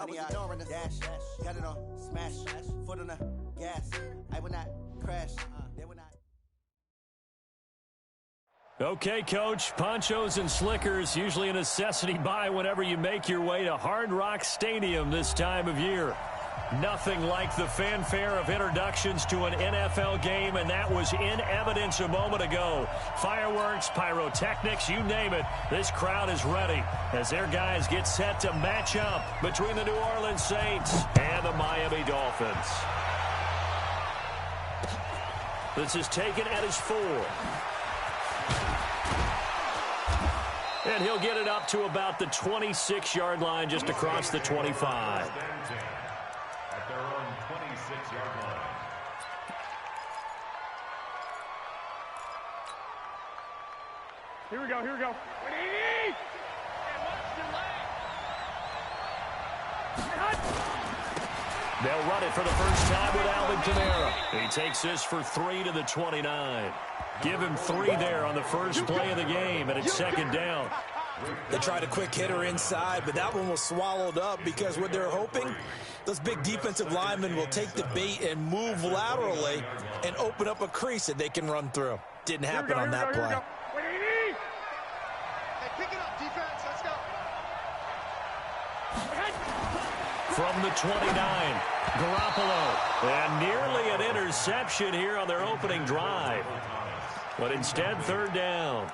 I was ignoring the dash, got it on smash, foot on the gas. I will not crash. They will not. Okay, Coach, ponchos and slickers, usually a necessity buy whenever you make your way to Hard Rock Stadium this time of year. Nothing like the fanfare of introductions to an NFL game, and that was in evidence a moment ago. Fireworks, pyrotechnics, you name it, this crowd is ready as their guys get set to match up between the New Orleans Saints and the Miami Dolphins. This is taken at his 4. And he'll get it up to about the 26-yard line just across the 25. At their own 26-yard line. Here we go, here we go. They'll run it for the first time with Alvin Kamara. He takes this for 3 to the 29. Give him 3 there on the first play of the game, and it's second down. They tried a quick hitter inside, but that one was swallowed up because what they're hoping, those big defensive linemen will take the bait and move laterally and open up a crease that they can run through. Didn't happen on that play. Hey, pick it up, defense. Let's go. From the 29, Garoppolo. And nearly an interception here on their opening drive. But instead, third down.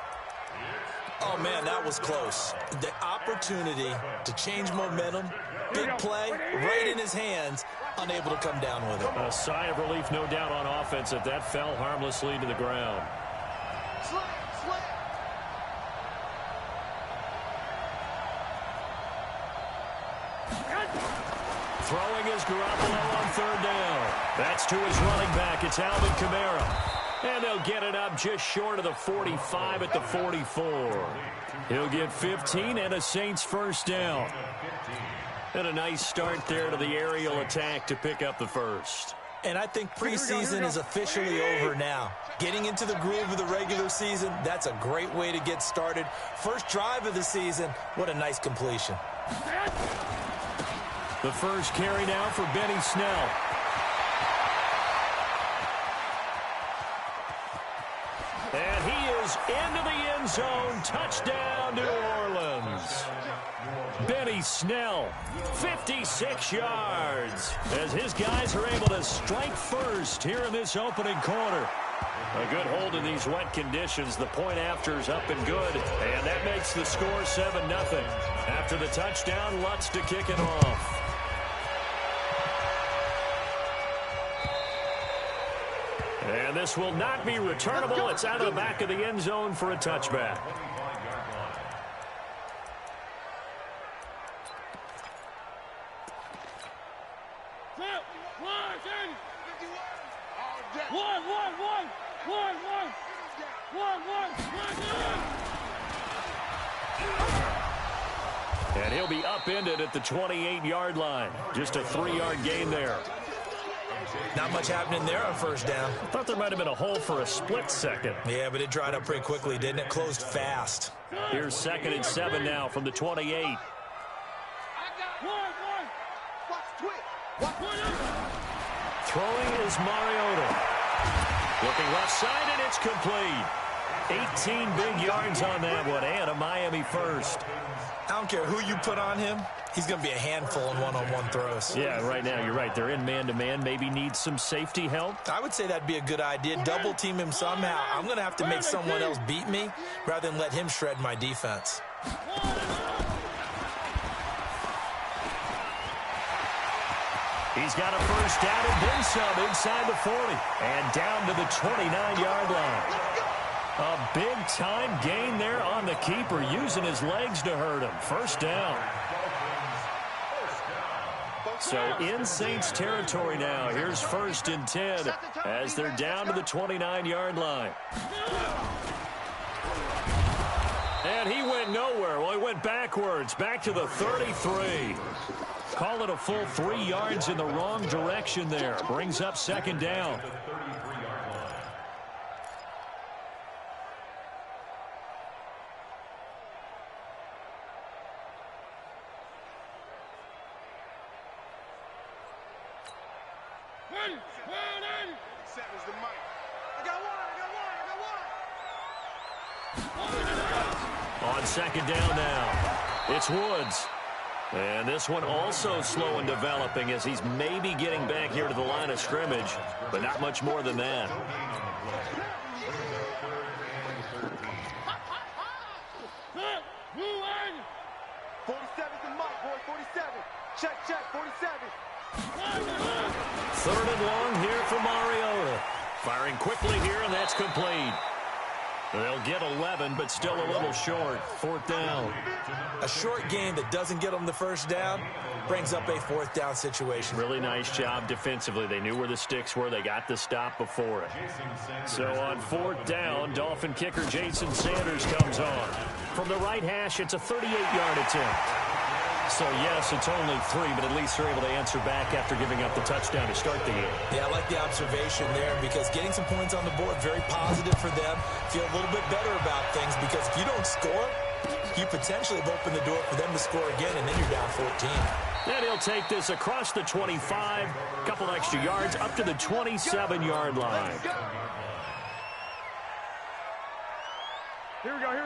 Oh, man, that was close. The opportunity to change momentum, big play, right in his hands, unable to come down with it. A sigh of relief, no doubt, on offense that fell harmlessly to the ground. Throwing is Garoppolo on third down. That's to his running back. It's Alvin Kamara. And they'll get it up just short of the 45 at the 44. He'll get 15 and a Saints first down. And a nice start there to the aerial attack to pick up the first. And I think preseason is officially over now. Getting into the groove of the regular season, that's a great way to get started. First drive of the season, what a nice completion. The first carry now for Benny Snell. And he is into the end zone. Touchdown, New Orleans. Benny Snell, 56 yards, as his guys are able to strike first here in this opening quarter. A good hold in these wet conditions. The point after is up and good, and that makes the score 7-0. After the touchdown, Lutz to kick it off. And this will not be returnable. It's out of the back of the end zone for a touchback. And he'll be upended at the 28-yard line. Just a 3-yard gain there. Not much happening there on first down. I thought there might have been a hole for a split second. Yeah, but it dried up pretty quickly, didn't it? Closed fast. Here's 2nd and 7 now from the 28. Throwing is Mariota. Looking left side, and it's complete. 18 big yards on that one, and a Miami first. I don't care who you put on him. He's going to be a handful in one-on-one throws. Yeah, right now, you're right. They're in man-to-man. Maybe need some safety help. I would say that'd be a good idea. Double-team him somehow. I'm going to have to make someone else beat me rather than let him shred my defense. He's got a first down and then some inside the 40. And down to the 29-yard line. A big-time gain there on the keeper, using his legs to hurt him. First down. So in Saints territory now. Here's 1st and 10 as they're down to the 29-yard line. And he went nowhere. Well, he went backwards, back to the 33. Call it a full 3 yards in the wrong direction there. Brings up 2nd down. On second down now, it's Woods. And this one also slow in developing as he's maybe getting back here to the line of scrimmage, but not much more than that. Check, 47. Third and long here for Mariota. Firing quickly here, and that's complete. They'll get 11, but still a little short. Fourth down. A short game that doesn't get them the first down brings up a fourth down situation. Really nice job defensively. They knew where the sticks were. They got the stop before it. So on fourth down, Dolphin kicker Jason Sanders comes on. From the right hash, it's a 38-yard attempt. So, yes, it's only 3, but at least they're able to answer back after giving up the touchdown to start the game. Yeah, I like the observation there because getting some points on the board, very positive for them. Feel a little bit better about things because if you don't score, you potentially have opened the door for them to score again, and then you're down 14. And he'll take this across the 25, a couple extra yards, up to the 27-yard line.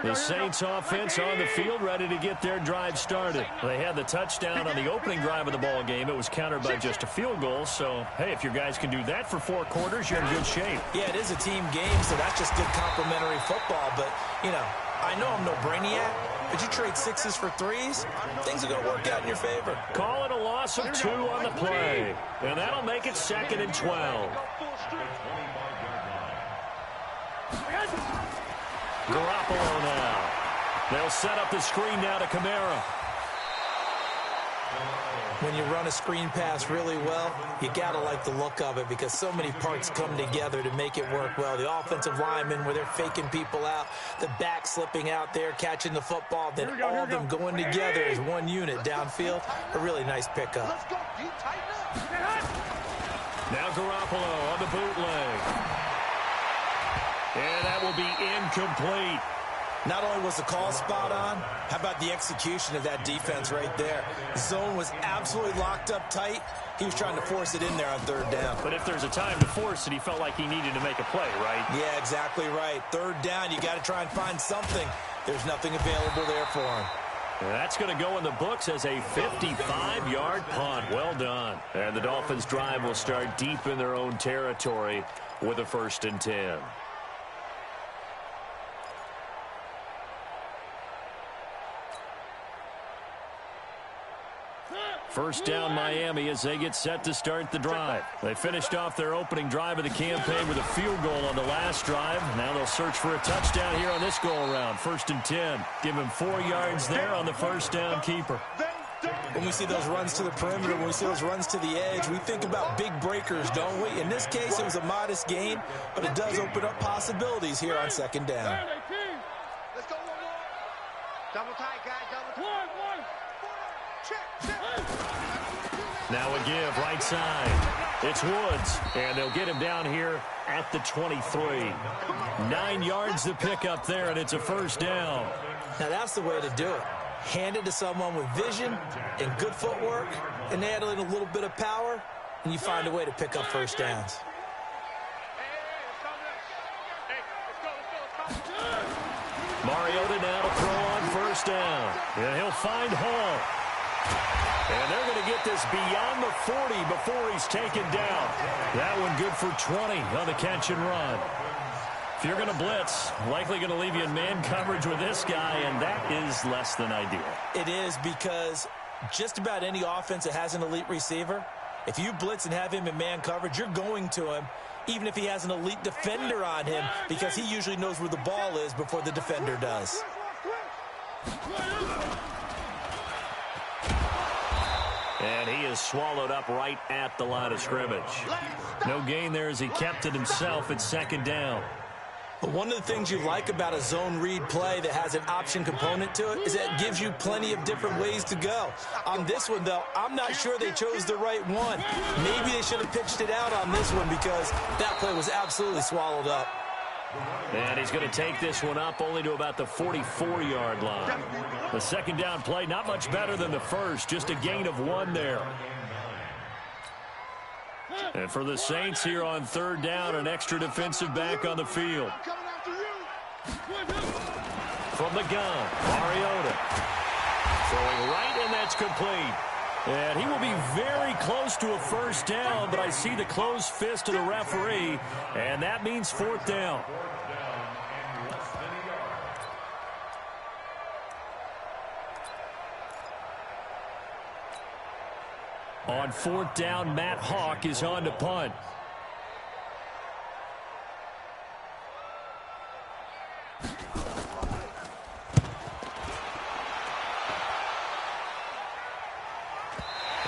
The Saints offense on the field ready to get their drive started. They had the touchdown on the opening drive of the ball game. It was countered by just a field goal. So, hey, if your guys can do that for 4 quarters, you're in good shape. Yeah, it is a team game, so that's just good complimentary football. But, you know, I know I'm no brainiac, but you trade 6s for 3s, things are going to work out in your favor. Call it a loss of 2 on the play. And that'll make it 2nd and 12. Garoppolo now. They'll set up the screen now to Kamara. When you run a screen pass really well, you got to like the look of it because so many parts come together to make it work well. The offensive linemen where they're faking people out, the back slipping out there, catching the football, then all of them going together as one unit downfield. A really nice pickup. Now Garoppolo on the bootleg. And that will be incomplete. Not only was the call spot on, how about the execution of that defense right there? The zone was absolutely locked up tight. He was trying to force it in there on third down. But if there's a time to force it, he felt like he needed to make a play, right? Yeah, exactly right. Third down, you got to try and find something. There's nothing available there for him. And that's going to go in the books as a 55-yard punt. Well done. And the Dolphins' drive will start deep in their own territory with a 1st and 10. First down Miami as they get set to start the drive. They finished off their opening drive of the campaign with a field goal on the last drive. Now they'll search for a touchdown here on this go-around. 1st and 10. Give him 4 yards there on the first down keeper. When we see those runs to the perimeter, when we see those runs to the edge, we think about big breakers, don't we? In this case, it was a modest gain, but it does open up possibilities here on 2nd down. Let's go one more. Double tight, guys. Double tight. One. Check. Now a give right side. It's Woods, and they'll get him down here at the 23. 9 yards to pick up there, and it's a 1st down. Now that's the way to do it. Hand it to someone with vision and good footwork, and add in a little bit of power, and you find a way to pick up 1st downs. Mariota now to throw on 1st down. And he'll find Hall. And they're going to get this beyond the 40 before he's taken down. That one good for 20 on the catch and run. If you're going to blitz, likely going to leave you in man coverage with this guy, and that is less than ideal. It is because just about any offense that has an elite receiver, if you blitz and have him in man coverage, you're going to him, even if he has an elite defender on him, because he usually knows where the ball is before the defender does. And he is swallowed up right at the line of scrimmage. No gain there as he kept it himself at 2nd down. But one of the things you like about a zone read play that has an option component to it is that it gives you plenty of different ways to go. On this one, though, I'm not sure they chose the right one. Maybe they should have pitched it out on this one because that play was absolutely swallowed up. And he's going to take this one up only to about the 44-yard line. The 2nd down play, not much better than the first, just a gain of 1 there. And for the Saints here on third down, an extra defensive back on the field. From the gun, Mariota. Throwing right, and that's complete. And he will be very close to a first down, but I see the closed fist of the referee, and that means fourth down. On fourth down, Matt Hawk is on to punt.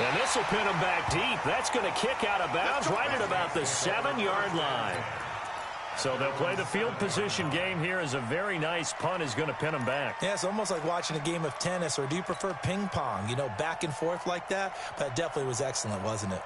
And this will pin him back deep. That's going to kick out of bounds right at about the 7-yard line. So they'll play the field position game here as a very nice punt is going to pin him back. Yeah, it's almost like watching a game of tennis, or do you prefer ping pong? You know, back and forth like that? But it definitely was excellent, wasn't it?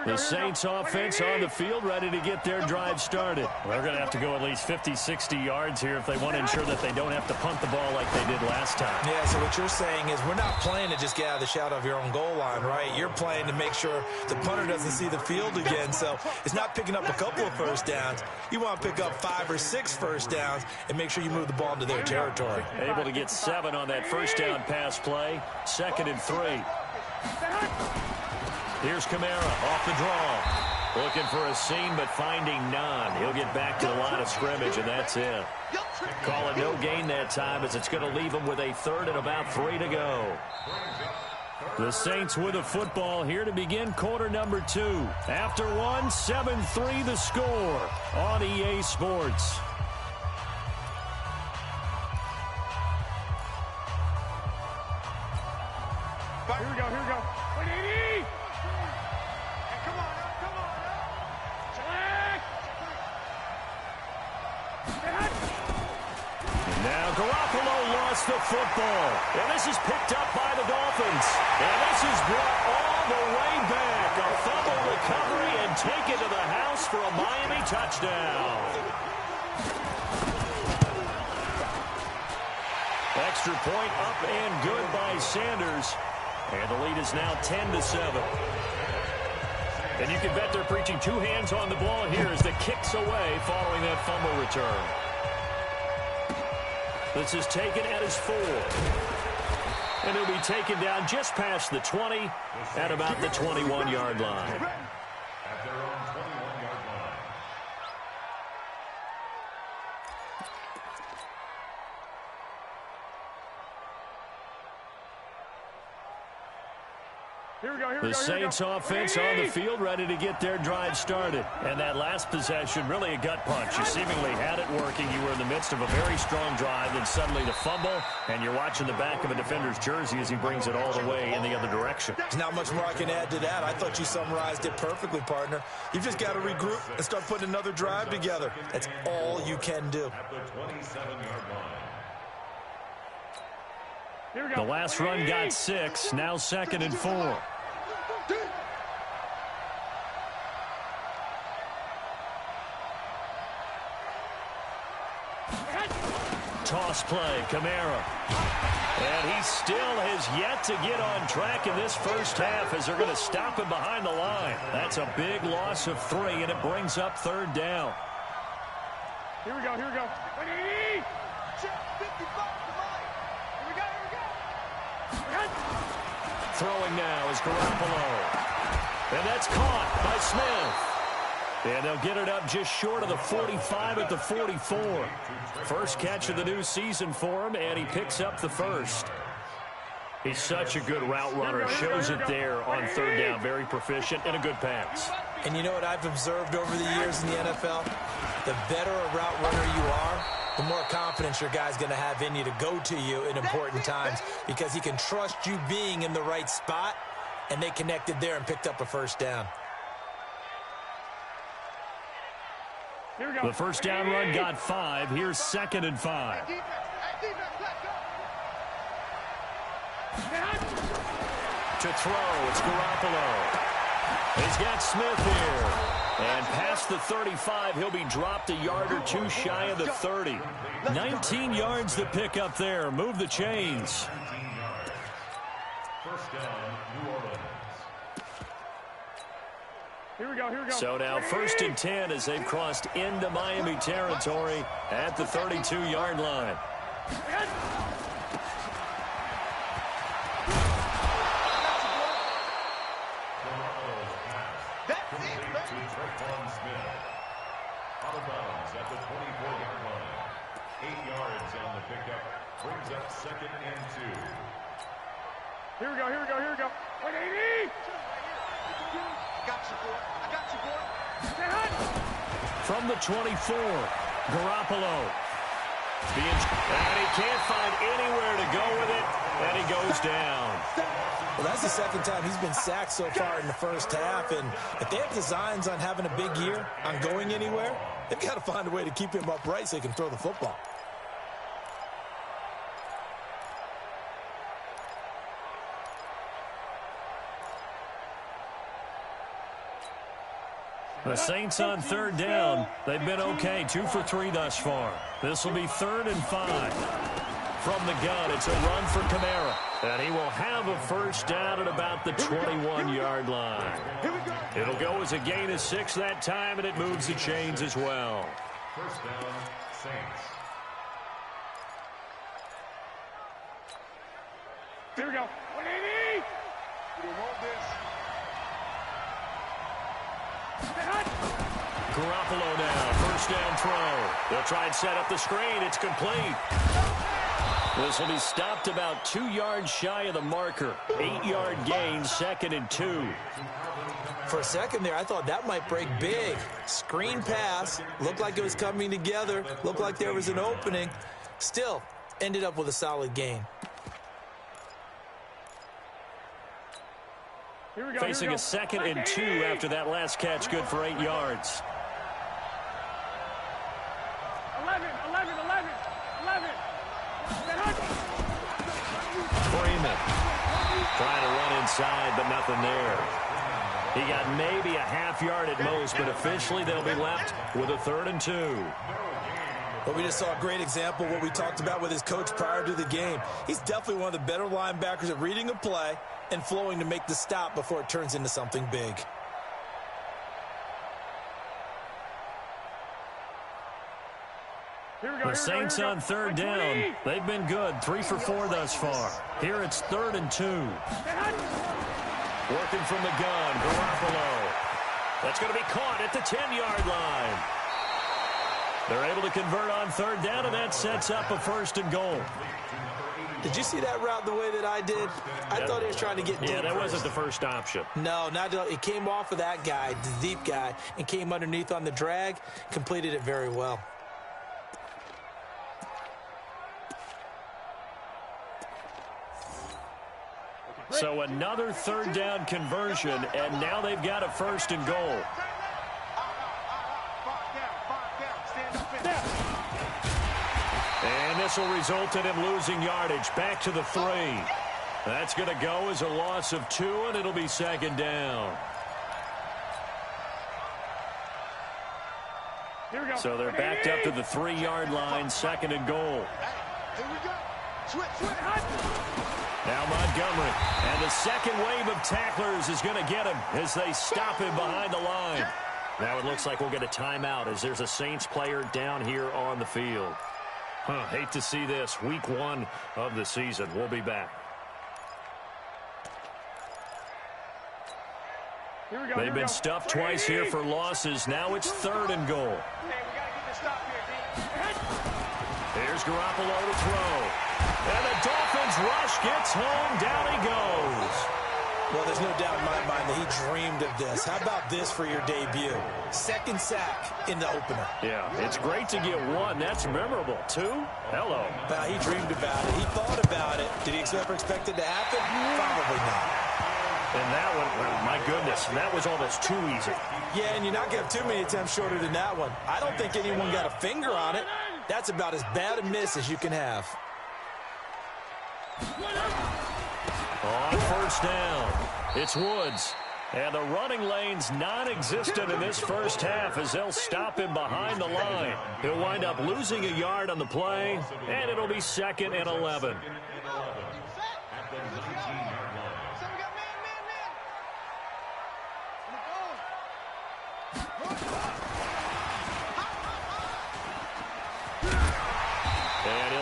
The Saints offense on the field, ready to get their drive started. They're going to have to go at least 50, 60 yards here if they want to ensure that they don't have to punt the ball like they did last time. Yeah, so what you're saying is we're not playing to just get out of the shadow of your own goal line, right? You're playing to make sure the punter doesn't see the field again. So it's not picking up a couple of first downs. You want to pick up 5 or 6 first downs and make sure you move the ball into their territory. Able to get 7 on that first down pass play. 2nd and 3. Here's Kamara off the draw. Looking for a seam, but finding none. He'll get back to the line of scrimmage, and that's it. Call it no gain that time, as it's going to leave him with a 3rd and about 3 to go. The Saints with a football here to begin quarter number 2. After 1, 7-3 the score on EA Sports. Here we go, here we go. Now Garoppolo lost the football. And this is picked up by the Dolphins. And this is brought all the way back. A fumble recovery and taken to the house for a Miami touchdown. Extra point up and good by Sanders. And the lead is now 10-7. And you can bet they're preaching 2 hands on the ball here as the kick's away following that fumble return. This is taken at his 4. And he'll be taken down just past the 20 at about the 21-yard line. At their own 21-yard line. The Saints offense on the field ready to get their drive started. And that last possession, really a gut punch. You seemingly had it working. You were in the midst of a very strong drive, then suddenly the fumble, and you're watching the back of a defender's jersey as he brings it all the way in the other direction. There's not much more I can add to that. I thought you summarized it perfectly, partner. You've just got to regroup and start putting another drive together. That's all you can do. At the 27-yard line. The last run got 6, now 2nd and 4. Toss play, Kamara. And he still has yet to get on track in this first half as they're going to stop him behind the line. That's a big loss of 3, and it brings up 3rd down. Here we go, here we go. 55, here we go, here we go. Throwing now is Garoppolo. And that's caught by Smith. And they'll get it up just short of the 45 at the 44. First catch of the new season for him, and he picks up the 1st. He's such a good route runner. Shows it there on 3rd down. Very proficient and a good pass. And you know what I've observed over the years in the NFL? The better a route runner you are, the more confidence your guy's going to have in you to go to you in important times, because he can trust you being in the right spot, and they connected there and picked up a 1st down. The first down run got 5. Here's 2nd and 5. To throw, it's Garoppolo. He's got Smith here. And past the 35, he'll be dropped a yard or 2 shy of the 30. 19 yards to pick up there. Move the chains. First down, New Orleans. Here we go. So now 1st and 10 as they've crossed into Miami territory at the 32-yard line. Out of bounds at the 24-yard line. 8 yards on the pickup. Brings up 2nd and 2. Here we go. 180. I got you, boy. From the 24, Garoppolo. And he can't find anywhere to go with it, and he goes down. Well, that's the 2nd time he's been sacked so far in the first half, and if they have designs on having a big year, on going anywhere, they've got to find a way to keep him upright so he can throw the football. The Saints on 3rd down. They've been okay, 2 for 3 thus far. This will be 3rd and 5. From the gun, it's a run for Kamara. And he will have a first down at about the 21-yard line. It'll go as a gain of 6 that time, and it moves the chains as well. First down, Saints. Here we go. 180. We hold this. Garoppolo now, first down throw. They'll try and set up the screen. It's complete. This will be stopped about 2 yards shy of the marker. 8-yard gain, 2nd and 2. For a second there, I thought that might break big. Screen pass, looked like it was coming together, looked like there was an opening. Still, ended up with a solid gain. Here we go. Facing a 2nd and 2 after that last catch, good for 8 yards. 11. Freeman trying to run inside, but nothing there. He got maybe a half yard at most, but officially they'll be left with a 3rd and 2. But we just saw a great example of what we talked about with his coach prior to the game. He's definitely one of the better linebackers at reading a play and flowing to make the stop before it turns into something big. The Saints on 3rd down. They've been good, 3 for 4 thus far. Here it's 3rd and 2. Working from the gun, Garoppolo. That's going to be caught at the 10-yard line. They're able to convert on 3rd down, and that sets up a 1st and goal. Did you see that route the way that I did? I thought he was trying to get deep. Yeah, that wasn't the first option. No, not at all. It came off of that guy, the deep guy, and came underneath on the drag. Completed it very well. So another 3rd down conversion, and now they've got a 1st and goal. And this will result in him losing yardage. Back to the 3. That's going to go as a loss of 2, and it'll be 2nd down. So they're backed up to the 3-yard line, 2nd and goal. Here we go. Switch. Now Montgomery, and the second wave of tacklers is going to get him as they stop him behind the line. Now it looks like we'll get a timeout as there's a Saints player down here on the field. Hate to see this. Week 1 of the season. We'll be back. They've been stuffed twice here for losses. Now it's 3rd and goal. Hey, we got to get the stop here, D. Here's Garoppolo to throw. And the Dolphins rush gets home. Down he goes. Well, there's no doubt in my mind that he dreamed of this. How about this for your debut? 2nd sack in the opener. Yeah, it's great to get 1. That's memorable. 2? Hello. Well, he dreamed about it. He thought about it. Did he ever expect it to happen? Probably not. And that one, well, my goodness, that was almost too easy. Yeah, and you're not going to have too many attempts shorter than that one. I don't think anyone got a finger on it. That's about as bad a miss as you can have. On 1st down, it's Woods. And the running lane's non-existent in this first half as they'll stop him behind the line. He'll wind up losing a yard on the play, and it'll be 2nd and 11.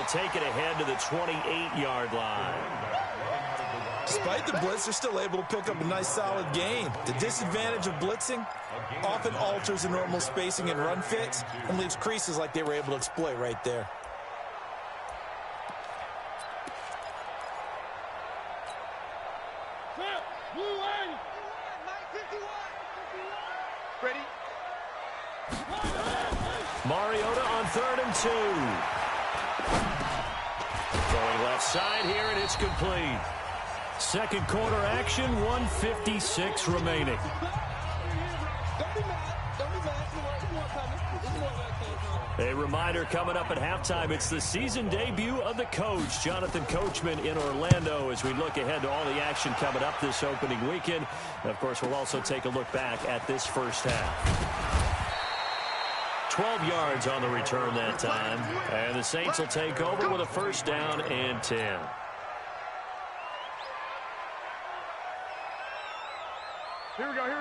take it ahead to the 28-yard line. Despite the blitz, they're still able to pick up a nice solid gain. The disadvantage of blitzing often alters the normal spacing and run fits and leaves creases like they were able to exploit right there. Ready? Mariota on 3rd and 2. Going left side here, and it's complete. Second quarter action, 1:56 remaining. A reminder coming up at halftime, it's the season debut of the coach, Jonathan Coachman, in Orlando, as we look ahead to all the action coming up this opening weekend. And of course, we'll also take a look back at this first half. 12 yards on the return that time, and the Saints will take over with a first down and 10.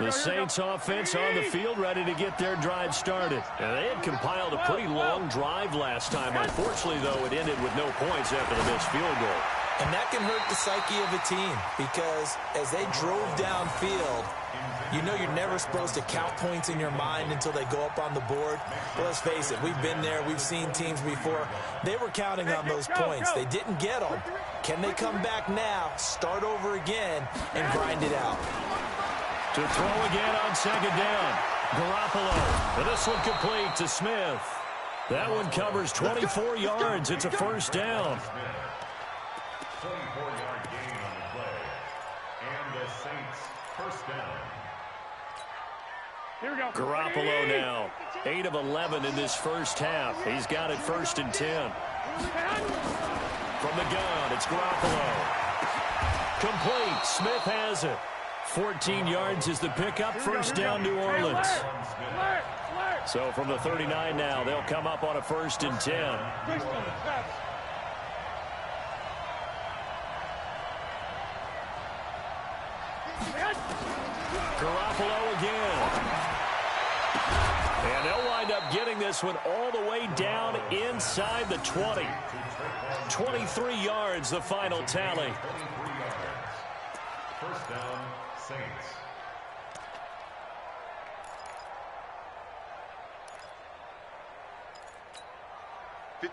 The Saints offense on the field, ready to get their drive started. And they had compiled a pretty long drive last time. Unfortunately, though, it ended with no points after the missed field goal. And that can hurt the psyche of a team because as they drove downfield, you know you're never supposed to count points in your mind until they go up on the board. But let's face it, we've been there. We've seen teams before. They were counting on those points. They didn't get them. Can they come back now, start over again, and grind it out? To throw again on second down. Garoppolo. And this one complete to Smith. That one covers 24 yards. It's a first down. 24-yard gain on the play. And the Saints first down. Here we go. Garoppolo now. 8 of 11 in this first half. He's got it 1st and 10. From the gun, it's Garoppolo. Complete. Smith has it. 14 yards is the pickup. First down, New Orleans. So from the 39 now, they'll come up on a 1st and 10. Garoppolo again. And they'll wind up getting this one all the way down inside the 20. 23 yards, the final tally. First down, Saints.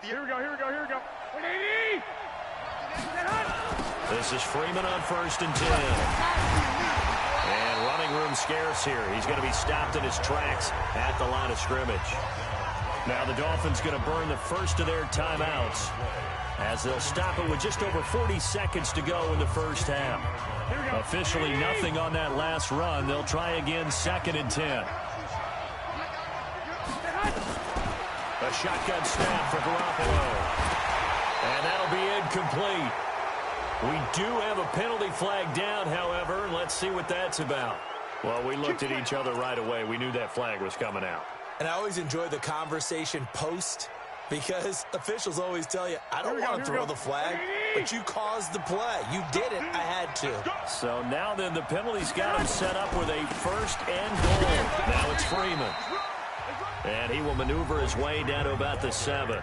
Here we go. 180. This is Freeman on 1st and 10. And running room scarce here. He's going to be stopped in his tracks at the line of scrimmage. Now the Dolphins going to burn the first of their timeouts as they'll stop it with just over 40 seconds to go in the first half. Officially nothing on that last run. They'll try again 2nd and 10. A shotgun snap for Garoppolo. And that'll be incomplete. We do have a penalty flag down, however, and let's see what that's about. Well, we looked at each other right away. We knew that flag was coming out. And I always enjoy the conversation post because officials always tell you, I don't want to throw the flag, but you caused the play. You did it. I had to. So now then, the penalty's got him set up with a 1st and goal. Now it's Freeman. And he will maneuver his way down to about the 7.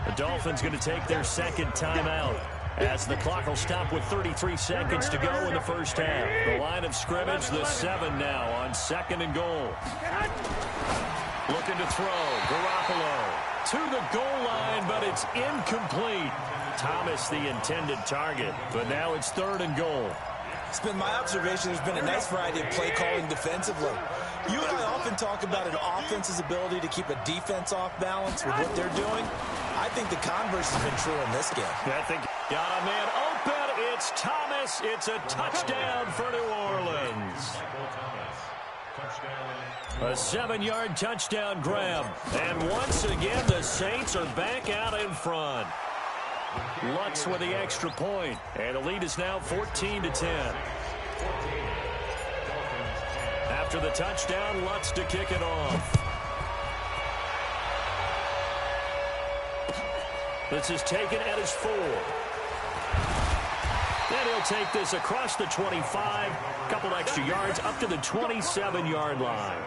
The Dolphins going to take their 2nd timeout as the clock will stop with 33 seconds to go in the first half. The line of scrimmage, the 7 now on 2nd and goal. Looking to throw. Garoppolo to the goal line, but it's incomplete. Thomas the intended target, but now it's 3rd and goal. It's been my observation there's been a nice variety of play calling defensively. You and I often talk about an offense's ability to keep a defense off balance with what they're doing. I think the converse has been true in this game. I think got a man open. It's Thomas. It's a touchdown for New Orleans. A 7-yard touchdown grab. And once again, the Saints are back out in front. Lutz with the extra point. And the lead is now 14-10. After the touchdown, Lutz to kick it off. This is taken at his 4. Then he'll take this across the 25. A couple extra yards up to the 27-yard line.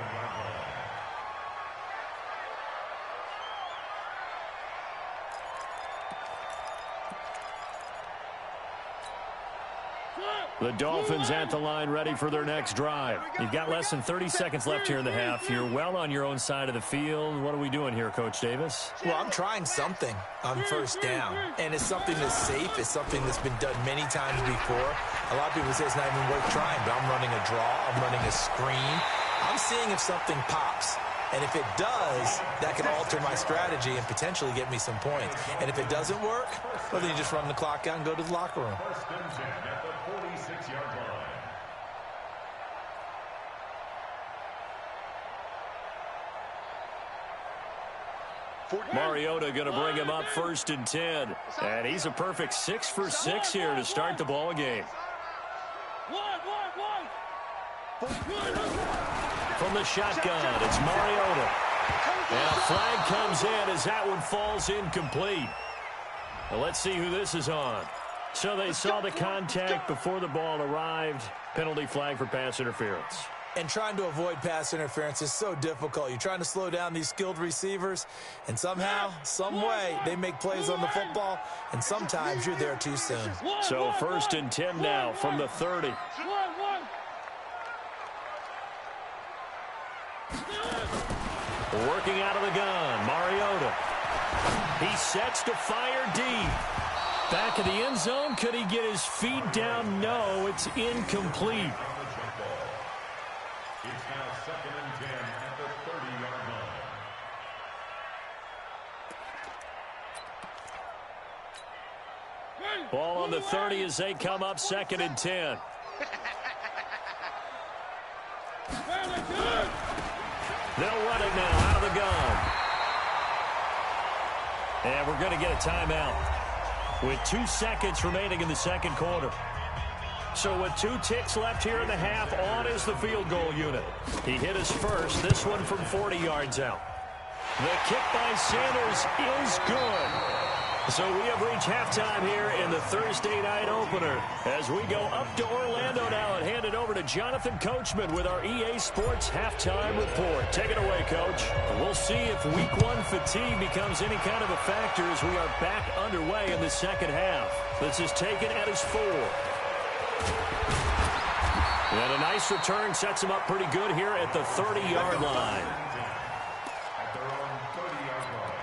The Dolphins at the line ready for their next drive. You've got less than 30 seconds left here in the half. You're well on your own side of the field. What are we doing here, Coach Davis? Well, I'm trying something on first down, and it's something that's safe. It's something that's been done many times before. A lot of people say it's not even worth trying, but I'm running a draw. I'm running a screen. I'm seeing if something pops. And if it does, that can alter my strategy and potentially get me some points. And if it doesn't work, well, then you just run the clock out and go to the locker room. First and 10 at the 46-yard line. Mariota going to bring him up first and 10. And he's a perfect 6 for 6 here to start the ball game. From the shotgun, it's Mariota. And a flag comes in as that one falls incomplete. Well, let's see who this is on. So they saw the contact before the ball arrived. Penalty flag for pass interference. And trying to avoid pass interference is so difficult. You're trying to slow down these skilled receivers, and somehow, some way, they make plays on the football, and sometimes you're there too soon. So first and 10 now from the 30. Working out of the gun, Mariota. He sets to fire deep. Back of the end zone, could he get his feet down? No, it's incomplete. It's now second and 10 at the 30-yard line. Ball on the 30 as they come up second and 10. They'll run it now out of the gun. And we're going to get a timeout with 2 seconds remaining in the second quarter. So with 2 ticks left here in the half, on is the field goal unit. He hit us first, this one from 40 yards out. The kick by Sanders is good. So we have reached halftime here in the Thursday night opener as we go up to Orlando now and hand it over to Jonathan Coachman with our EA Sports halftime report. Take it away, Coach. We'll see if week 1 fatigue becomes any kind of a factor as we are back underway in the second half. This is taken at his 4. And a nice return sets him up pretty good here at the 30-yard line. At their own 30-yard line.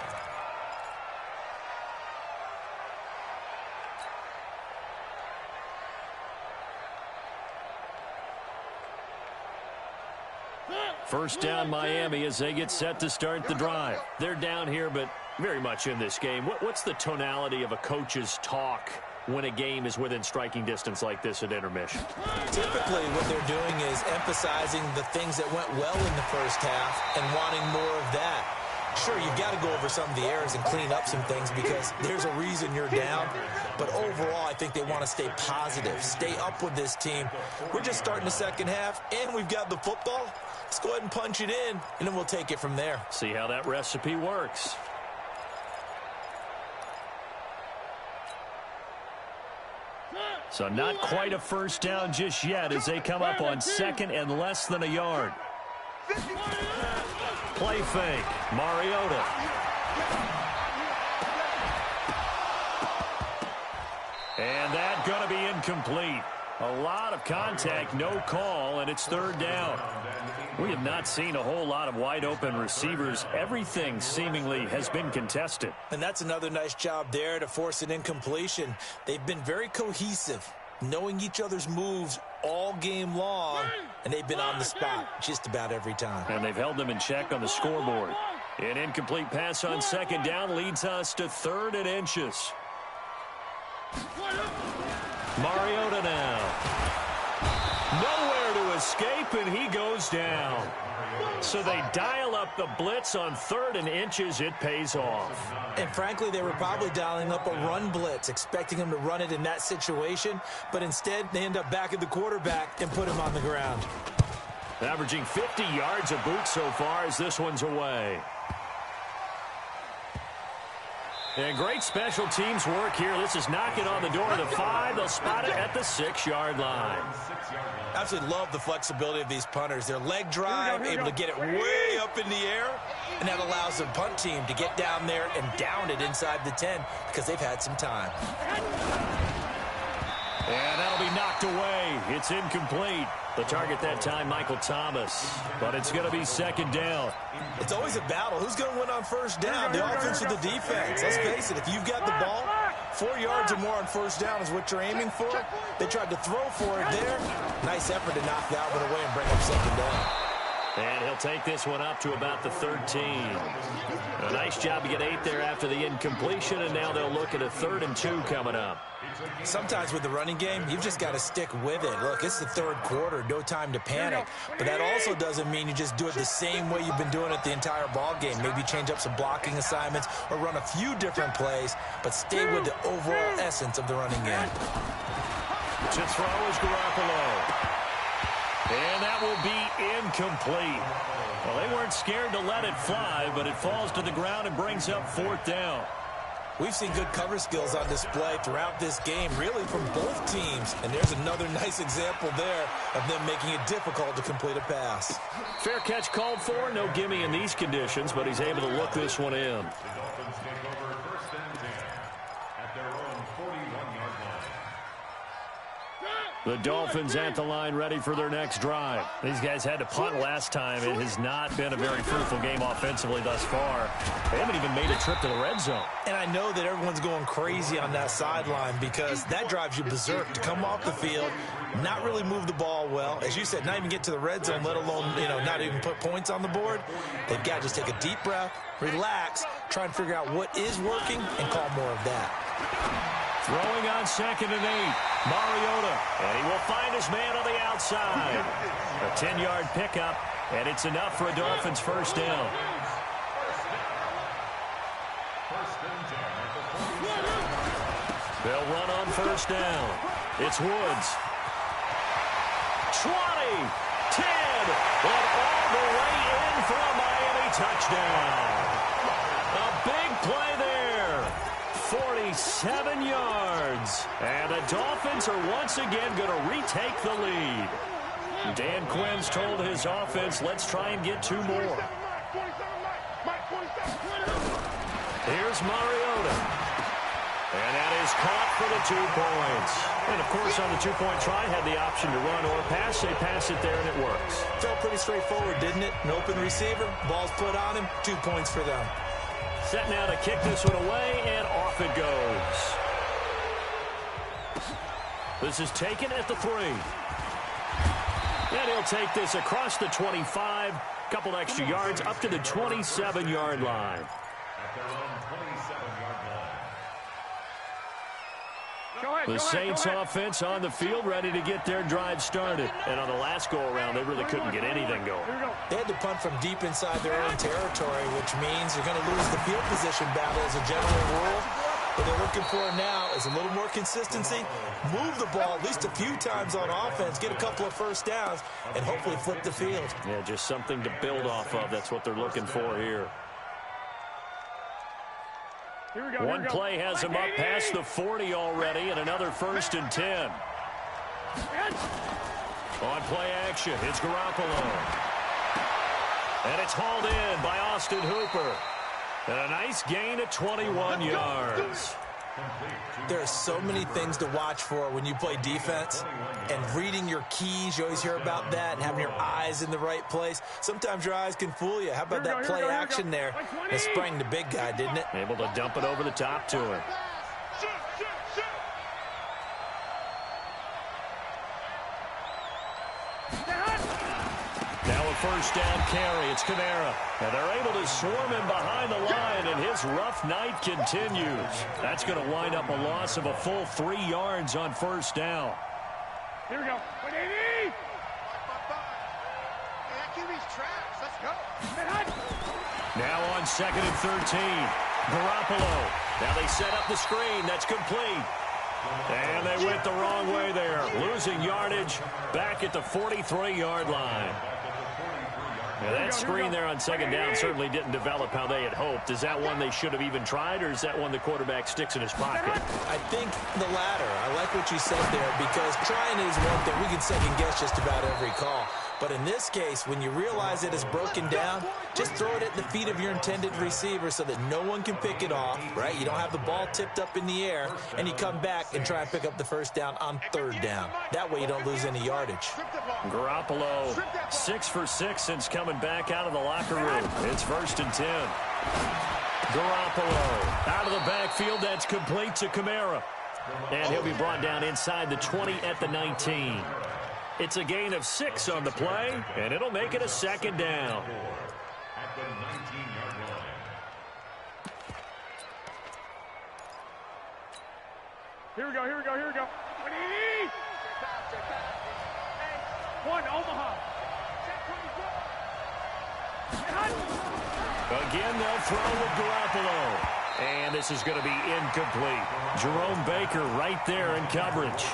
First down, Miami, as they get set to start the drive. They're down here, but very much in this game. What's the tonality of a coach's talk when a game is within striking distance like this at intermission? Typically, what they're doing is emphasizing the things that went well in the first half and wanting more of that. Sure, you've got to go over some of the errors and clean up some things because there's a reason you're down. But overall, I think they want to stay positive, stay up with this team. We're just starting the second half, and we've got the football. Let's go ahead and punch it in, and then we'll take it from there. See how that recipe works. So not quite a first down just yet as they come up on second and less than a yard. Play fake, Mariota. And that's going to be incomplete. A lot of contact, no call, and it's third down. We have not seen a whole lot of wide-open receivers. Everything seemingly has been contested. And that's another nice job there to force an incompletion. They've been very cohesive, knowing each other's moves all game long, and they've been on the spot just about every time. And they've held them in check on the scoreboard. An incomplete pass on second down leads us to 3rd and inches. Mariota now. Nowhere to escape, and he goes down. So they dial up the blitz on 3rd and inches. It pays off. And frankly, they were probably dialing up a run blitz, expecting him to run it in that situation. But instead, they end up back at the quarterback and put him on the ground. Averaging 50 yards a boot so far as this one's away. And great special teams work here. This is knocking on the door of the 5. They'll spot it at the 6-yard line. I absolutely love the flexibility of these punters. Their leg drive, able to get it way up in the air, and that allows the punt team to get down there and down it inside the 10 because they've had some time. And that'll be knocked away. It's incomplete. The target that time, Michael Thomas. But it's going to be second down. It's always a battle. Who's going to win on first down? The offense or the defense? Let's face it, if you've got the ball, 4 yards or more on first down is what you're aiming for. They tried to throw for it there. Nice effort to knock that one away and bring up second down. And he'll take this one up to about the 13. A nice job to get 8 there after the incompletion, and now they'll look at a 3rd and 2 coming up. Sometimes with the running game, you've just got to stick with it. Look, it's the 3rd quarter, no time to panic. But that also doesn't mean you just do it the same way you've been doing it the entire ball game. Maybe change up some blocking assignments or run a few different plays, but stay with the overall essence of the running game. To throw is Garoppolo. And that will be incomplete. Well, they weren't scared to let it fly, but it falls to the ground and brings up 4th down. We've seen good cover skills on display throughout this game, really from both teams. And there's another nice example there of them making it difficult to complete a pass. Fair catch called for. No gimme in these conditions, but he's able to look this one in. The Dolphins take over 1st and 10 at their own 41-yard line. The Dolphins at the line ready for their next drive. These guys had to punt last time. It has not been a very fruitful game offensively thus far. They haven't even made a trip to the red zone. And I know that everyone's going crazy on that sideline because that drives you berserk to come off the field, not really move the ball well. As you said, not even get to the red zone, let alone, not even put points on the board. They've got to just take a deep breath, relax, try and figure out what is working and call more of that. Throwing on 2nd and 8. Mariota. And he will find his man on the outside. A 10-yard pickup, and it's enough for a Dolphins first down. They'll run on first down. It's Woods. 20, 10, and all the way in for a Miami touchdown. A big play there. 47 yards. And the Dolphins are once again going to retake the lead. Dan Quinn's told his offense, let's try and get 2 more. Here's Mariota. And that is caught for the 2 points. And, of course, on the 2-point try, had the option to run or pass. They pass it there, and it works. Felt pretty straightforward, didn't it? An open receiver, ball's put on him, 2 points for them. Set now to kick this one away, and off it goes. This is taken at the 3. And he'll take this across the 25, couple extra yards, up to the 27-yard line. At their own 27-yard line. The Saints offense on the field, ready to get their drive started. And on the last go-around, they really couldn't get anything going. They had to punt from deep inside their own territory, which means you're going to lose the field position battle as a general rule. What they're looking for now is a little more consistency, move the ball at least a few times on offense, get a couple of first downs, and hopefully flip the field. Yeah, just something to build off of. That's what they're looking for here. One play has him up past the 40 already, and another 1st and 10. On play action, it's Garoppolo. And it's hauled in by Austin Hooper. And a nice gain of 21 yards. There are so many things to watch for when you play defense, and reading your keys, you always hear about that, and having your eyes in the right place. Sometimes your eyes can fool you. How about that play action there? It sprang the big guy, didn't it? Able to dump it over the top to him. Now a first down carry. It's Kamara. And they're able to swarm him behind the line, and his rough night continues. That's going to wind up a loss of a full 3 yards on first down. Here we go. That QB's trash. Let's go. Now on 2nd and 13. Garoppolo. Now they set up the screen. That's complete. And they went the wrong way there. Losing yardage back at the 43-yard line. Now that screen there on 2nd down certainly didn't develop how they had hoped. Is that one they should have even tried, or is that one the quarterback sticks in his pocket? I think the latter. I like what you said there, because trying is one thing. We can second guess just about every call. But in this case, when you realize it is broken down, just throw it at the feet of your intended receiver so that no one can pick it off, right? You don't have the ball tipped up in the air, and you come back and try and pick up the first down on third down. That way you don't lose any yardage. Garoppolo, 6 for 6 since coming back out of the locker room. It's 1st and 10. Garoppolo out of the backfield. That's complete to Kamara. And he'll be brought down inside the 20 at the 19. It's a gain of 6 on the play, and it'll make it a 2nd down. At the 19-yard line. Here we go. One, Omaha. Again, they'll throw with Garoppolo. And this is going to be incomplete. Jerome Baker right there in coverage.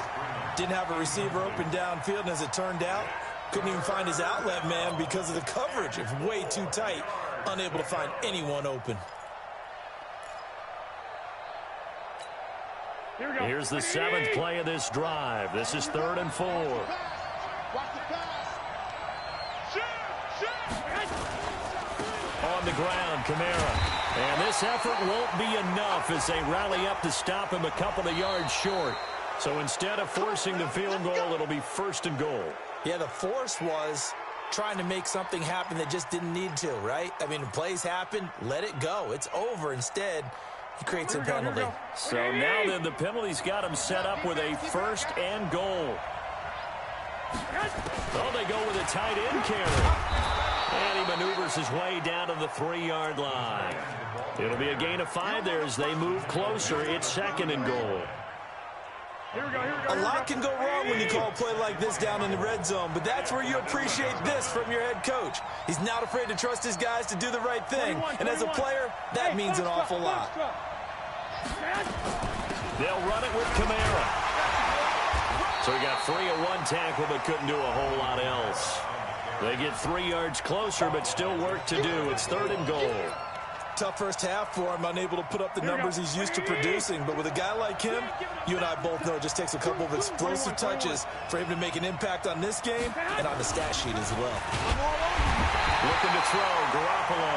Didn't have a receiver open downfield, and as it turned out, couldn't even find his outlet man because of the coverage. It's way too tight, unable to find anyone open. Here's the 7th play of this drive. This is 3rd and 4. On the ground, Kamara. And this effort won't be enough as they rally up to stop him a couple of yards short. So instead of forcing the field goal, it'll be 1st and goal. Yeah, the force was trying to make something happen that just didn't need to, right? I mean, the plays happen, let it go. It's over. Instead, he creates a penalty. So now then, the penalty's got him set up with a 1st and goal. Oh, they go with a tight end carry. And he maneuvers his way down to the 3-yard line. It'll be a gain of 5 there as they move closer. It's 2nd and goal. A lot can go wrong when you call a play like this down in the red zone, but that's where you appreciate this from your head coach. He's not afraid to trust his guys to do the right thing, and as a player, that means an awful lot. They'll run it with Kamara. So he got free of one tackle but couldn't do a whole lot else. They get 3 yards closer but still work to do. It's 3rd and goal. Tough first half for him, unable to put up the numbers he's used to producing. But with a guy like him, you and I both know it just takes a couple of explosive touches for him to make an impact on this game and on the stat sheet as well. Looking to throw, Garoppolo.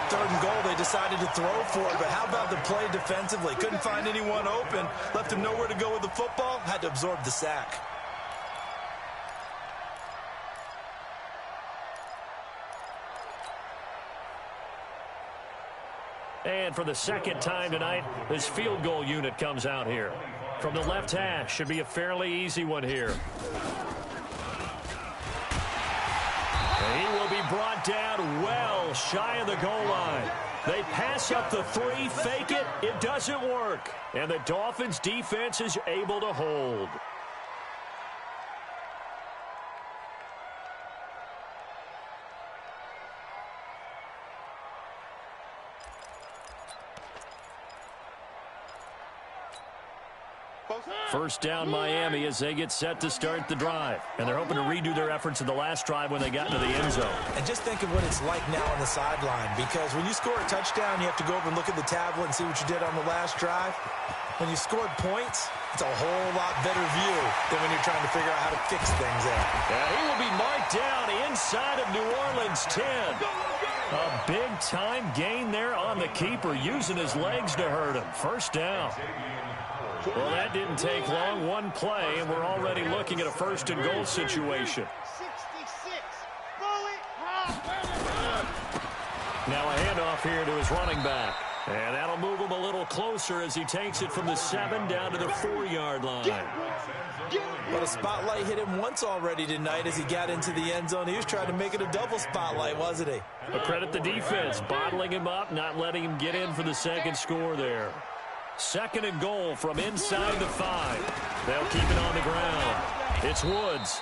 3rd and goal, they decided to throw for it, but how about the play defensively? Couldn't find anyone open, left him nowhere to go with the football, had to absorb the sack. And for the 2nd time tonight, this field goal unit comes out here. From the left hash, should be a fairly easy one here. And he will be brought down well shy of the goal line. They pass up the 3, fake it, it doesn't work. And the Dolphins defense is able to hold. First down Miami as they get set to start the drive. And they're hoping to redo their efforts in the last drive when they got into the end zone. And just think of what it's like now on the sideline, because when you score a touchdown, you have to go over and look at the tablet and see what you did on the last drive. When you scored points, it's a whole lot better view than when you're trying to figure out how to fix things out. And he will be marked down inside of New Orleans 10. A big-time gain there on the keeper, using his legs to hurt him. First down. Well, that didn't take long. One play, and we're already looking at a 1st and goal situation. 66. Now a handoff here to his running back. And that'll move him a little closer as he takes it from the 7 down to the 4-yard line. But a spotlight hit him once already tonight as he got into the end zone. He was trying to make it a double spotlight, wasn't he? But credit the defense, bottling him up, not letting him get in for the 2nd score there. 2nd and goal from inside the 5. They'll keep it on the ground. It's Woods.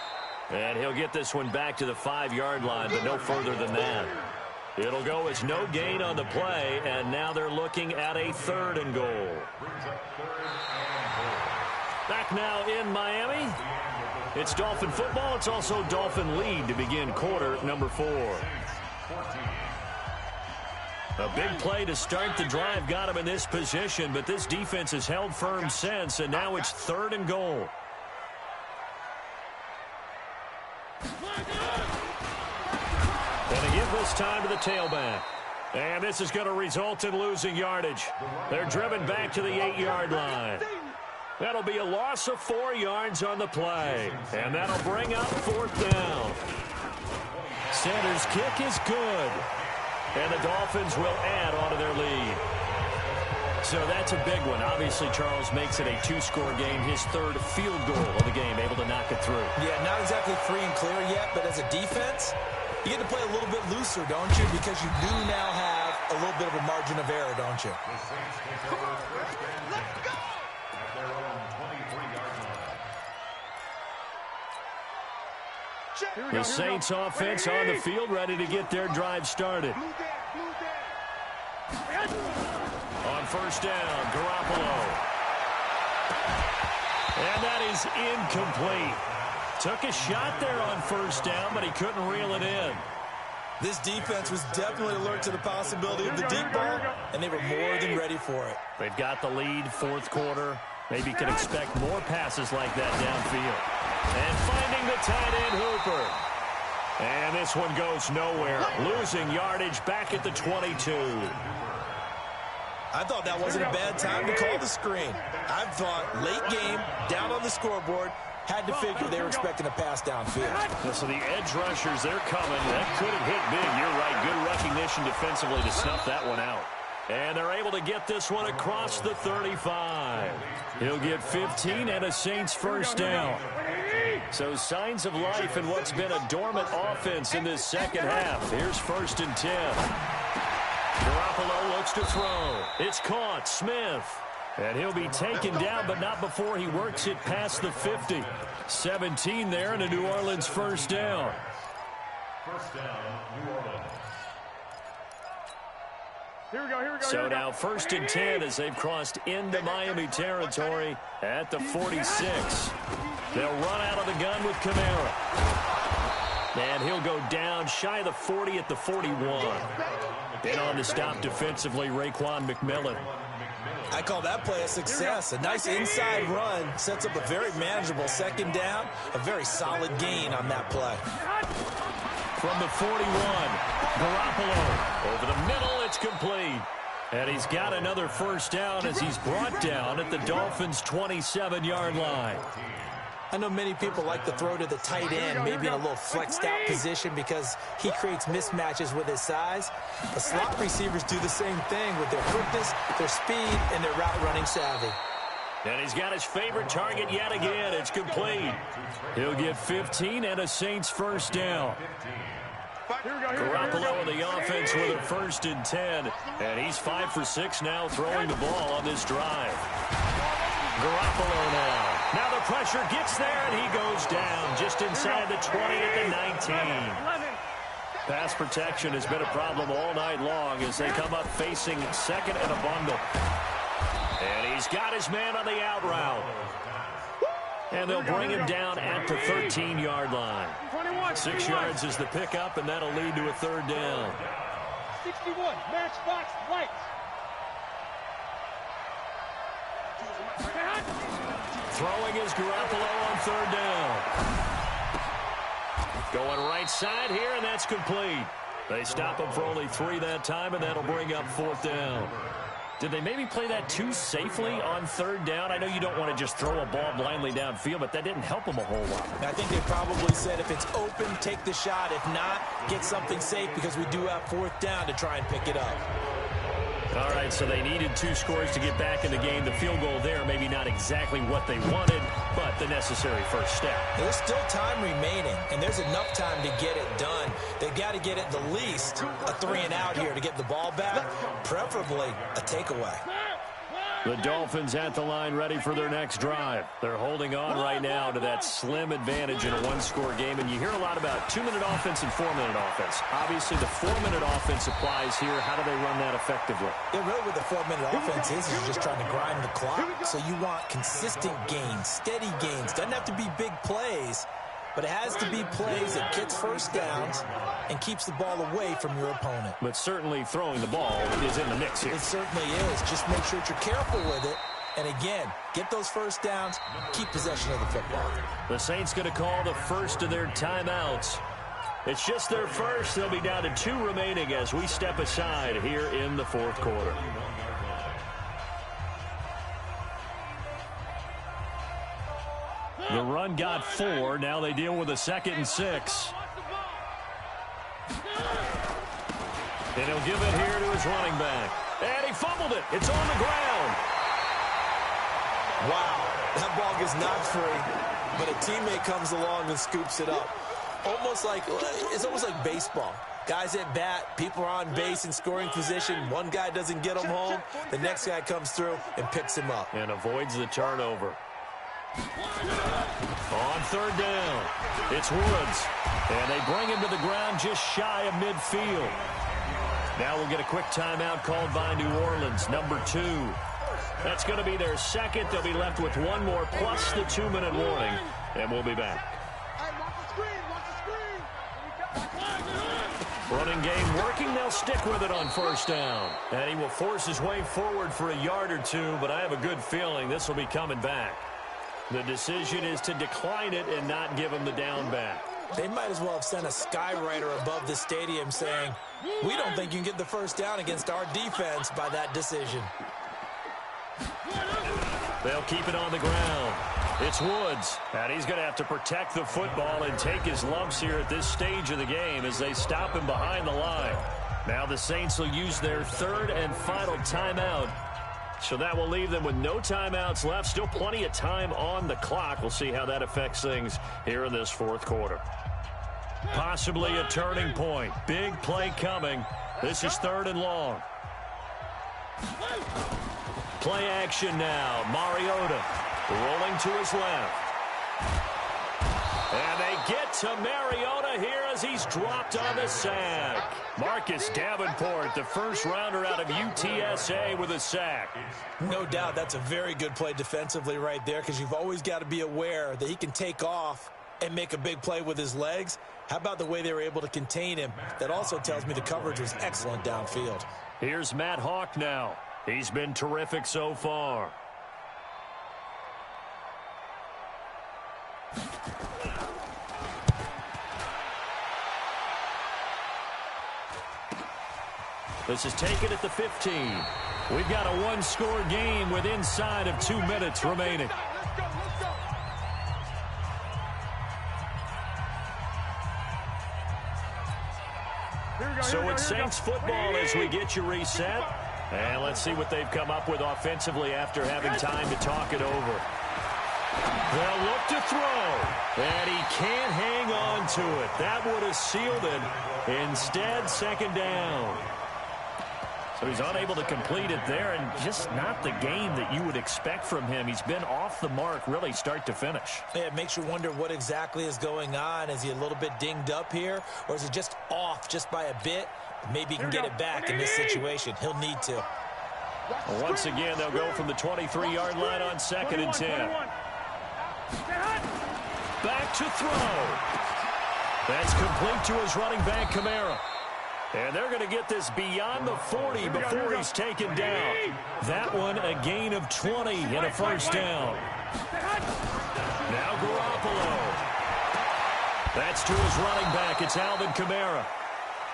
And he'll get this one back to the 5-yard line, but no further than that. It'll go as no gain on the play, and now they're looking at a 3rd and goal. Back now in Miami. It's Dolphin football. It's also Dolphin lead to begin quarter number 4. A big play to start the drive got him in this position, but this defense has held firm since, and now it's 3rd and goal. this time to the tailback. And this is going to result in losing yardage. They're driven back to the 8-yard line. That'll be a loss of 4 yards on the play. And that'll bring up 4th down. Sanders' kick is good. And the Dolphins will add on to their lead. So that's a big one. Obviously, Charles makes it a 2-score game. His 3rd field goal of the game, able to knock it through. Yeah, not exactly free and clear yet, but as a defense, you get to play a little bit looser, don't you? Because you do now have a little bit of a margin of error, don't you? Come on, let's go! At their own 23-yard line. The Saints offense on the field, ready to get their drive started. On 1st down, Garoppolo. And that is incomplete. Took a shot there on 1st down, but he couldn't reel it in. This defense was definitely alert to the possibility of the deep ball, and they were more than ready for it. They've got the lead, 4th quarter. Maybe can expect more passes like that downfield. And finding the tight end, Hooper. And this one goes nowhere. Losing yardage back at the 22. I thought that wasn't a bad time to call the screen. I thought late game, down on the scoreboard, had to figure they were expecting a pass downfield. So the edge rushers, they're coming. That could have hit big. You're right. Good recognition defensively to snuff that one out. And they're able to get this one across the 35. He'll get 15 and a Saints 1st down. So signs of life in what's been a dormant offense in this 2nd half. Here's 1st and 10. Garoppolo looks to throw. It's caught. Smith. And he'll be taken down, but not before he works it past the 50. 17 there and a New Orleans 1st down. 1st down, New Orleans. Here we go. So now 1st and 10 as they've crossed into Miami territory at the 46. They'll run out of the gun with Kamara. And he'll go down shy of the 40 at the 41. And on the stop defensively, Raekwon McMillan. I call that play a success. A nice inside run sets up a very manageable 2nd down. A very solid gain on that play. From the 41, Garoppolo. Over the middle, it's complete. And he's got another 1st down as he's brought down at the Dolphins' 27-yard line. I know many people like to throw to the tight end, maybe in a little flexed out position because he creates mismatches with his size. The slot receivers do the same thing with their quickness, their speed, and their route running savvy. And he's got his favorite target yet again. It's complete. He'll get 15 and a Saints 1st down. Garoppolo in the offense with a 1st and 10. And he's 5 for 6 now throwing the ball on this drive. Garoppolo now. Now the pressure gets there, and he goes down just inside the 20 at the 19. Pass protection has been a problem all night long as they come up facing 2nd and a bundle. And he's got his man on the out route. And they'll bring him down at the 13-yard line. 6 yards is the pickup, and that'll lead to a 3rd down. 61, matchbox lights. Throwing is Garoppolo on 3rd down. Going right side here, and that's complete. They stop him for only 3 that time, and that'll bring up 4th down. Did they maybe play that too safely on 3rd down? I know you don't want to just throw a ball blindly downfield, but that didn't help them a whole lot. I think they probably said if it's open, take the shot. If not, get something safe because we do have 4th down to try and pick it up. All right, so they needed 2 scores to get back in the game. The field goal there, maybe not exactly what they wanted, but the necessary first step. There's still time remaining, and there's enough time to get it done. They've got to get at the least a 3-and-out here to get the ball back, preferably a takeaway. The Dolphins at the line ready for their next drive. They're holding on right now to that slim advantage in a 1-score game, and you hear a lot about 2-minute offense and 4-minute offense. Obviously, the 4-minute offense applies here. How do they run that effectively? Yeah, really what the 4-minute offense is you're just trying to grind the clock. So you want consistent gains, steady gains. Doesn't have to be big plays, but it has to be plays that gets 1st downs and keeps the ball away from your opponent. But certainly throwing the ball is in the mix here. It certainly is. Just make sure that you're careful with it. And again, get those 1st downs, keep possession of the football. The Saints going to call the first of their timeouts. It's just their first. They'll be down to 2 remaining as we step aside here in the fourth quarter. The run got 4. Now they deal with a 2nd and 6. And he'll give it here to his running back. And he fumbled it. It's on the ground. Wow, that ball gets knocked free, but a teammate comes along and scoops it up. It's almost like baseball. Guys at bat, people are on base in scoring position. One guy doesn't get him home. The next guy comes through and picks him up. And avoids the turnover. On 3rd down, it's Woods. And they bring him to the ground just shy of midfield. Now we'll get a quick timeout called by New Orleans, number 2. That's going to be their 2nd. They'll be left with 1 more plus the 2-minute warning. And we'll be back. Running game working. They'll stick with it on 1st down. And he will force his way forward for a yard or 2, but I have a good feeling this will be coming back. The decision is to decline it and not give him the down back. They might as well have sent a skywriter above the stadium saying, we don't think you can get the 1st down against our defense by that decision. They'll keep it on the ground. It's Woods, and he's going to have to protect the football and take his lumps here at this stage of the game as they stop him behind the line. Now the Saints will use their 3rd and final timeout. So that will leave them with no timeouts left. Still plenty of time on the clock. We'll see how that affects things here in this 4th quarter. Possibly a turning point. Big play coming. This is 3rd and long. Play action now. Mariota rolling to his left. And they get to Mariota here as he's dropped on the sack. Marcus Davenport, the 1st rounder out of UTSA with a sack. No doubt that's a very good play defensively right there, because you've always got to be aware that he can take off and make a big play with his legs. How about the way they were able to contain him? That also tells me the coverage was excellent downfield. Here's Matt Hawk now. He's been terrific so far. This is taken at the 15. We've got a 1-score game with inside of 2 minutes remaining. So it's Saints football as we get you reset. And let's see what they've come up with offensively after having time to talk it over. They'll look to throw. And he can't hang on to it. That would have sealed it. Instead, 2nd down. So he's unable to complete it there, and just not the game that you would expect from him. He's been off the mark really start to finish. Yeah, it makes you wonder what exactly is going on. Is he a little bit dinged up here, or is he just off just by a bit? Maybe he can get it back in this situation. He'll need to. Well, once again, they'll go from the 23-yard line on 2nd and 10. Back to throw. That's complete to his running back, Kamara. And they're going to get this beyond the 40 before he's taken down. That one a gain of 20 and a 1st down. Now Garoppolo. That's to his running back. It's Alvin Kamara.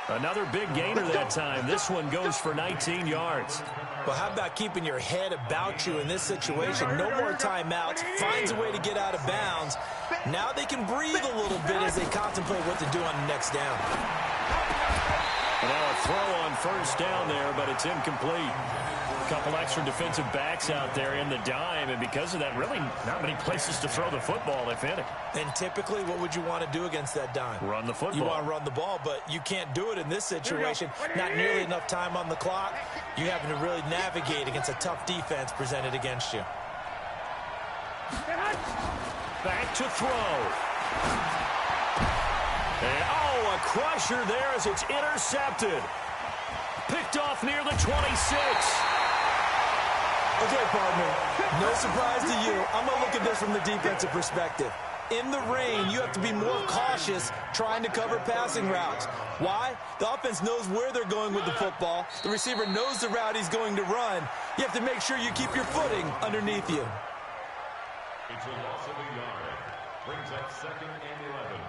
Another big gainer that time. This one goes for 19 yards. Well, how about keeping your head about you in this situation? No more timeouts. Finds a way to get out of bounds. Now they can breathe a little bit as they contemplate what to do on the next down. Now a throw on 1st down there, but it's incomplete. A couple extra defensive backs out there in the dime, and because of that, really not many places to throw the football, if any. And typically, what would you want to do against that dime? Run the football. You want to run the ball, but you can't do it in this situation. Not nearly enough time on the clock. You're having to really navigate against a tough defense presented against you. Back to throw. And, a crusher there as it's intercepted. Picked off near the 26. Okay, partner, no surprise to you. I'm going to look at this from the defensive perspective. In the rain, you have to be more cautious trying to cover passing routes. Why? The offense knows where they're going with the football. The receiver knows the route he's going to run. You have to make sure you keep your footing underneath you. It's a loss of a yard. Brings up 2nd and 11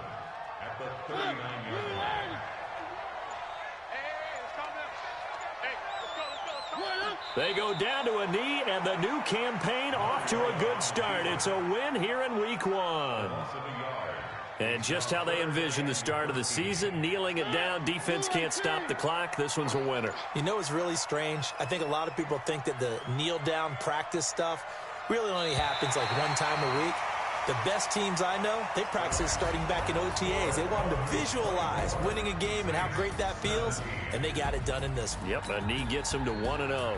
at the the 39-yard line. They go down to a knee, and the new campaign off to a good start. It's a win here in week 1. And just how they envision the start of the season, kneeling it down, defense can't stop the clock. This one's a winner. You know, it's really strange. I think a lot of people think that the kneel-down practice stuff really only happens like one time a week. The best teams I know, they practice starting back in OTAs. They want them to visualize winning a game and how great that feels, and they got it done in this one. Yep, a knee gets them to 1-0.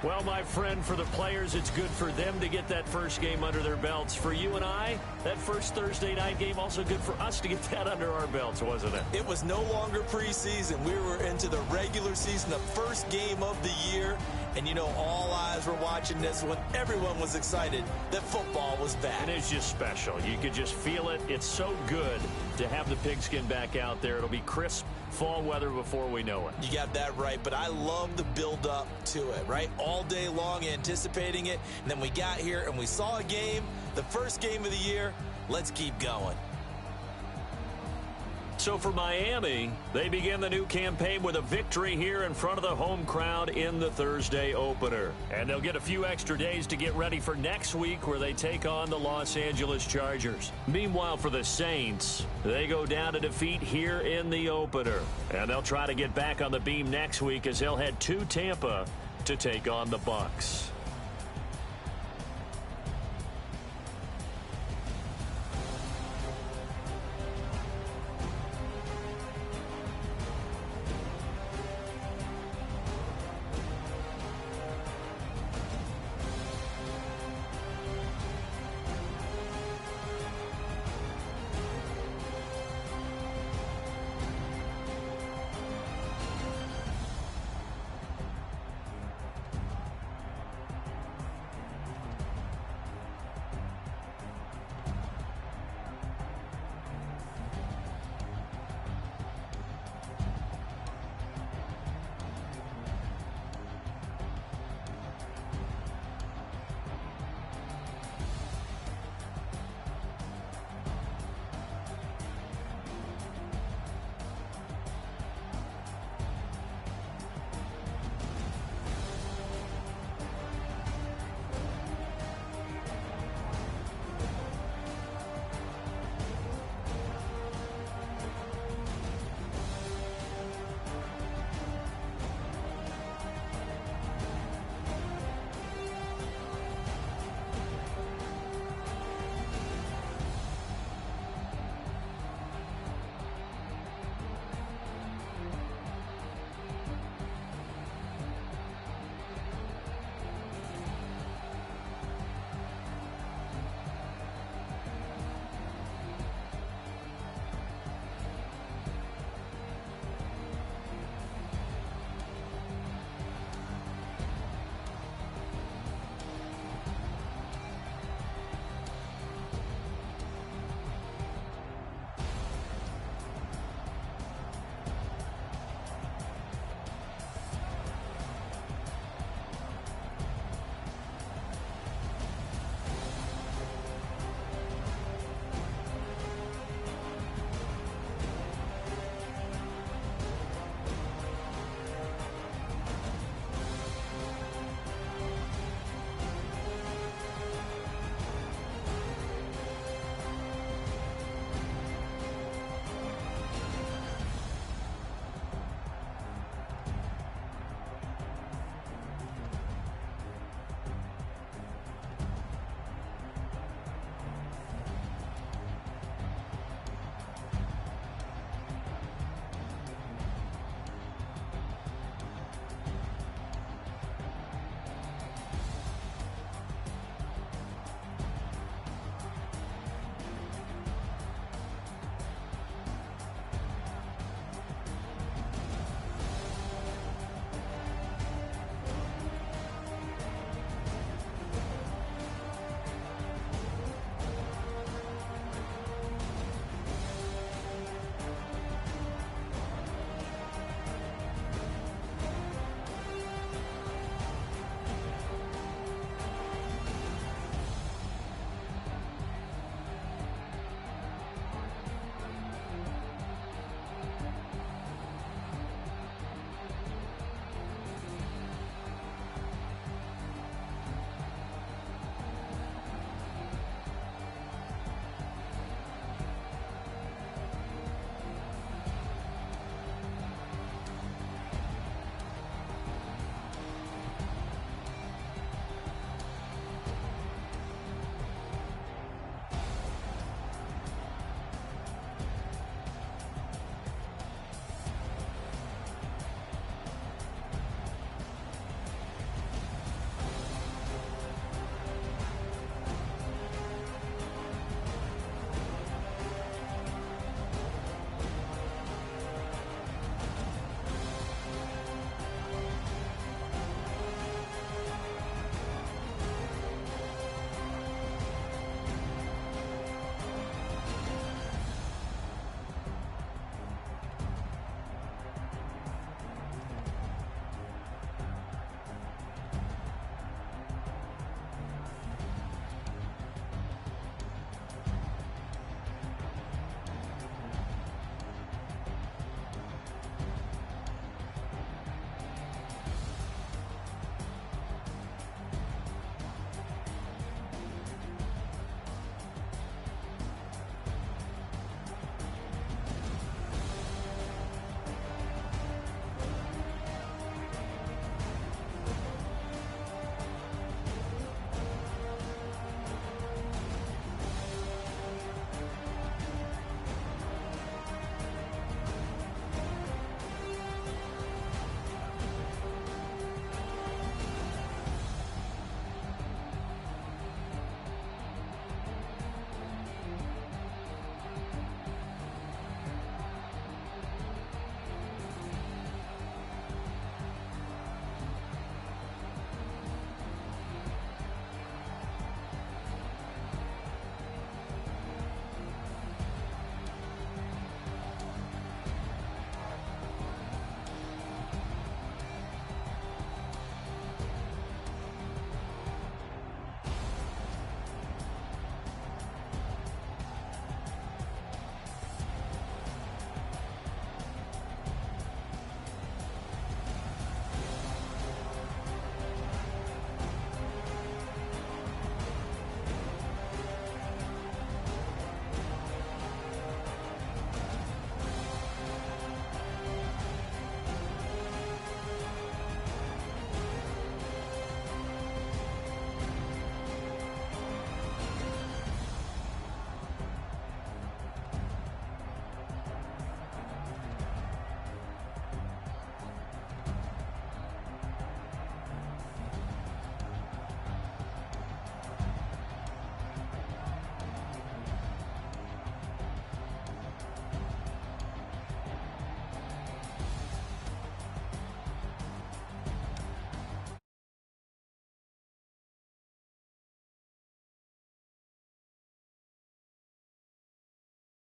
Well, my friend, for the players, it's good for them to get that first game under their belts. For you and I, that first Thursday night game, also good for us to get that under our belts, wasn't it? It was no longer preseason. We were into the regular season, the first game of the year. And, you know, all eyes were watching this one. Everyone was excited that football was back. And it's just special. You could just feel it. It's so good to have the pigskin back out there. It'll be crisp fall weather before we know it. You got that right, but I love the build-up to it, right? All day long anticipating it, and then we got here and we saw a game, the first game of the year. Let's keep going. So for Miami, they begin the new campaign with a victory here in front of the home crowd in the Thursday opener. And they'll get a few extra days to get ready for next week where they take on the Los Angeles Chargers. Meanwhile, for the Saints, they go down to defeat here in the opener. And they'll try to get back on the beam next week as they'll head to Tampa to take on the Bucs.